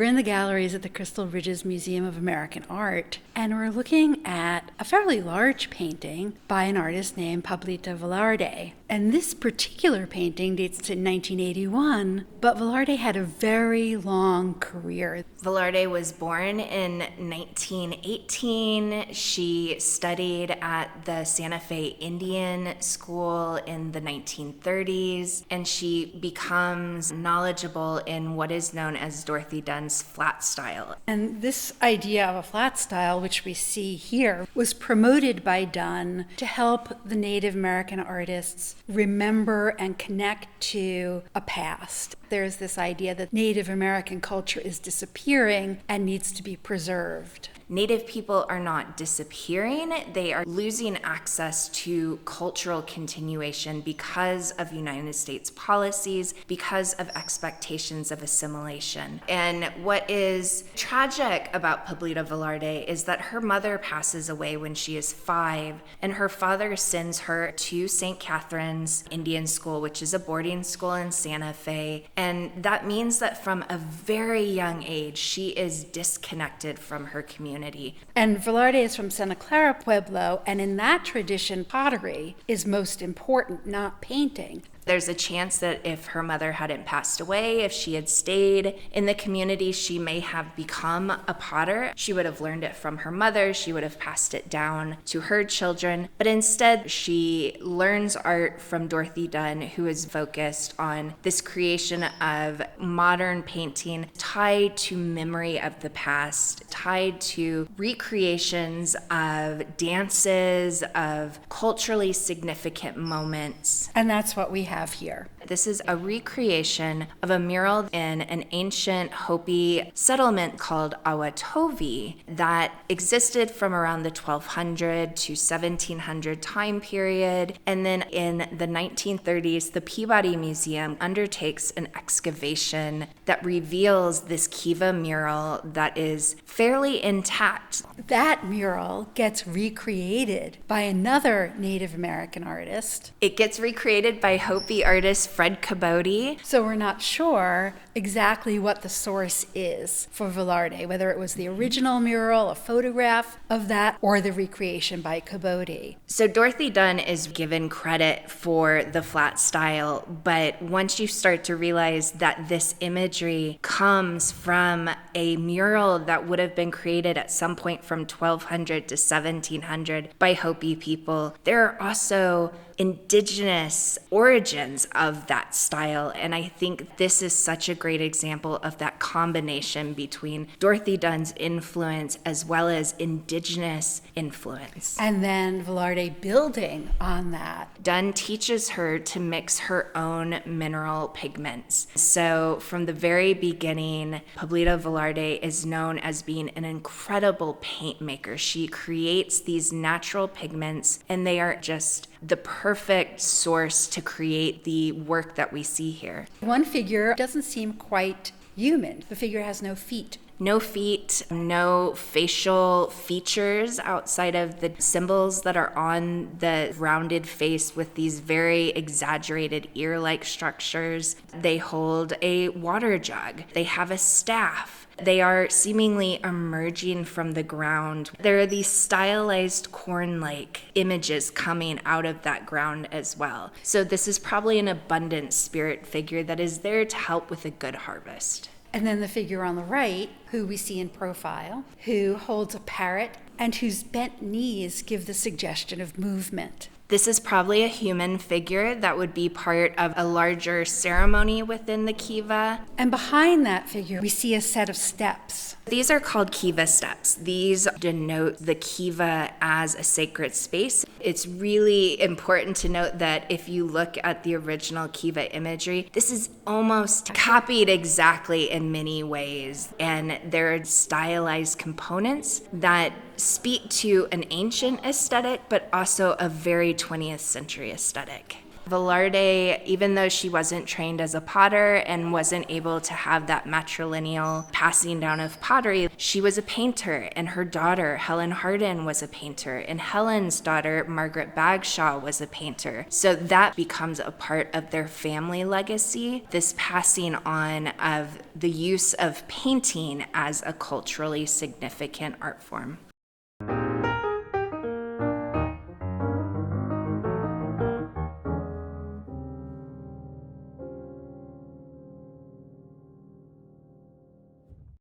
We're in the galleries at the Crystal Ridges Museum of American Art, and we're looking at a fairly large painting by an artist named Pablita Velarde. And this particular painting dates to 1981, but Velarde had a very long career. Velarde was born in 1918. She studied at the Santa Fe Indian School in the 1930s, and she becomes knowledgeable in what is known as Dorothy Dunn's flat style. And this idea of a flat style, which we see here, was promoted by Dunn to help the Native American artists remember and connect to a past. There's this idea that Native American culture is disappearing and needs to be preserved. Native people are not disappearing, they are losing access to cultural continuation because of United States policies, because of expectations of assimilation. And what is tragic about Pablita Velarde is that her mother passes away when she is 5, and her father sends her to St. Catherine's Indian School, which is a boarding school in Santa Fe. And that means that from a very young age, she is disconnected from her community. And Velarde is from Santa Clara Pueblo, and in that tradition, pottery is most important, not painting. There's a chance that if her mother hadn't passed away, if she had stayed in the community, she may have become a potter. She would have learned it from her mother. She would have passed it down to her children. But instead, she learns art from Dorothy Dunn, who is focused on this creation of modern painting tied to memory of the past, tied to recreations of dances, of culturally significant moments. And that's what we have here. This is a recreation of a mural in an ancient Hopi settlement called Awataba that existed from around the 1200 to 1700 time period. And then in the 1930s, the Peabody Museum undertakes an excavation that reveals this Kiva mural that is fairly intact. That mural gets recreated by another Native American artist. It gets recreated by Hopi artist Fred Cabote. So we're not sure exactly what the source is for Velarde, whether it was the original mural, a photograph of that, or the recreation by Cabote. So Dorothy Dunn is given credit for the flat style, but once you start to realize that this imagery comes from a mural that would have been created at some point from 1200 to 1700 by Hopi people, there are also indigenous origins of that style. And I think this is such a great example of that combination between Dorothy Dunn's influence as well as indigenous influence. And then Velarde building on that. Dunn teaches her to mix her own mineral pigments. So from the very beginning, Pablita Velarde is known as being an incredible paint maker. She creates these natural pigments, and they are just the perfect source to create the work that we see here. One figure doesn't seem quite human. The figure has no feet. No feet, no facial features outside of the symbols that are on the rounded face with these very exaggerated ear-like structures. They hold a water jug. They have a staff. They are seemingly emerging from the ground. There are these stylized corn-like images coming out of that ground as well. So this is probably an abundant spirit figure that is there to help with a good harvest. And then the figure on the right, who we see in profile, who holds a parrot and whose bent knees give the suggestion of movement. This is probably a human figure that would be part of a larger ceremony within the Kiva. And behind that figure, we see a set of steps. These are called Kiva steps. These denote the Kiva as a sacred space. It's really important to note that if you look at the original Kiva imagery, this is almost copied exactly in many ways. And there are stylized components that speak to an ancient aesthetic, but also a very 20th century aesthetic. Velarde, even though she wasn't trained as a potter and wasn't able to have that matrilineal passing down of pottery, she was a painter, and her daughter, Helen Hardin, was a painter, and Helen's daughter, Margaret Bagshaw, was a painter. So that becomes a part of their family legacy, this passing on of the use of painting as a culturally significant art form.